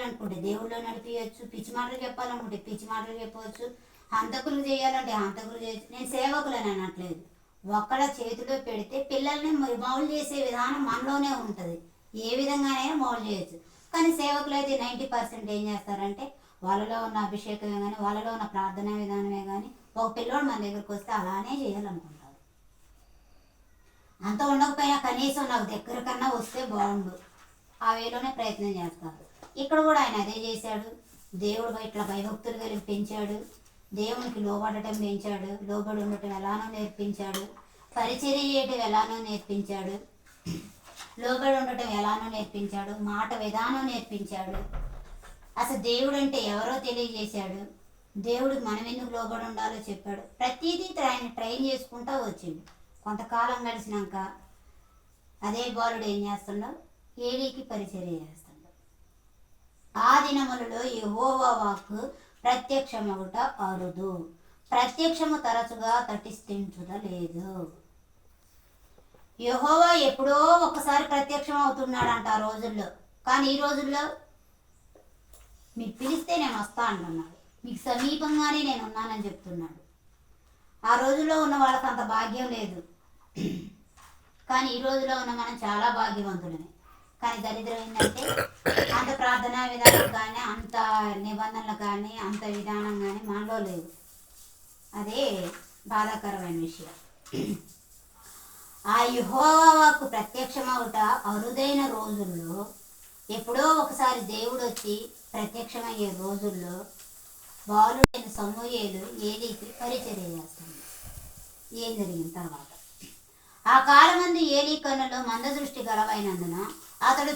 చేయాలనుకుంటే దేవుళ్ళు నడిపించవచ్చు, పిచ్చి మాటలు చెప్పాలనుకుంటే పిచ్చి మాటలు చెప్పవచ్చు, హంతకులు చేయాలంటే హంతకులు చేయొచ్చు. నేను సేవకులని అనట్లేదు. ఒక్కడ చేతిలో పెడితే పిల్లల్ని మౌలు చేసే విధానం మనలోనే ఉంటుంది. ఏ విధంగానైనా మౌలు చేయొచ్చు. కానీ సేవకులు అయితే 90% ఏం చేస్తారంటే వాళ్ళలో ఉన్న అభిషేకమే కానీ వాళ్ళలో ఉన్న ప్రార్థనా విధానమే కానీ ఒక పిల్లోడు మన దగ్గరకు వస్తే అలానే చేయాలనుకుంటారు. అంత ఉండకపోయినా కనీసం నాకు దగ్గర కన్నా వస్తే బాగుండు, ఆ వేలోనే ప్రయత్నం చేస్తారు. ఇక్కడ కూడా ఆయన అదే చేశాడు. దేవుడు ఇట్లా భయభక్తులు కలిగి పెంచాడు, దేవునికి లోబడటం పెంచాడు, లోబడి ఉండటం ఎలానో నేర్పించాడు, పరిచర్య చేయటం ఎలానో నేర్పించాడు, లోబడి ఉండటం ఎలానో నేర్పించాడు, మాట విధానం నేర్పించాడు. అసలు దేవుడు అంటే ఎవరో తెలియజేశాడు. దేవుడికి మనం ఎందుకు లోబడి ఉండాలో చెప్పాడు. ప్రతిదీ ఆయన ట్రైన్ చేసుకుంటూ వచ్చిండు. కొంతకాలం గడిచినాక అదే బాలుడు ఏం చేస్తుండో ఏలీకి పరిచర్య చేస్తుండో. ఆ దినములలో యెహోవా వాక్కు ప్రత్యక్షమగుట అరుదు, ప్రత్యక్షము తరచుగా తటిస్థించుటలేదు. యెహోవా ఎప్పుడో ఒకసారి ప్రత్యక్షం అవుతున్నాడంట ఆ రోజుల్లో. కానీ ఈ రోజుల్లో మీకు పిలిస్తే నేను వస్తా అంటున్నాడు, మీకు సమీపంగానే నేను ఉన్నానని చెప్తున్నాడు. ఆ రోజుల్లో ఉన్న వాళ్ళకి అంత భాగ్యం లేదు. కానీ ఈ రోజులో ఉన్న మనం చాలా భాగ్యవంతులమే. కానీ దరిద్రం ఏంటంటే అంత ప్రార్థనా విధానం కానీ అంత నిబంధనలు కానీ అంత విధానం కానీ మనలో లేదు. అదే బాధాకరమైన విషయం. ఆ యెహోవా వాక్కు ప్రత్యక్షమవుట అరుదైన రోజుల్లో, ఎప్పుడో ఒకసారి దేవుడు వచ్చి ప్రత్యక్షమయ్యే రోజుల్లో బాలుడైన సమూయేలు ఏలీకి పరిచర్య చేస్తుంది. ఏం జరిగిన తర్వాత ఆ కాలమందు ఏలీ కన్నులు మందదృష్టి గలవైనందున అతడు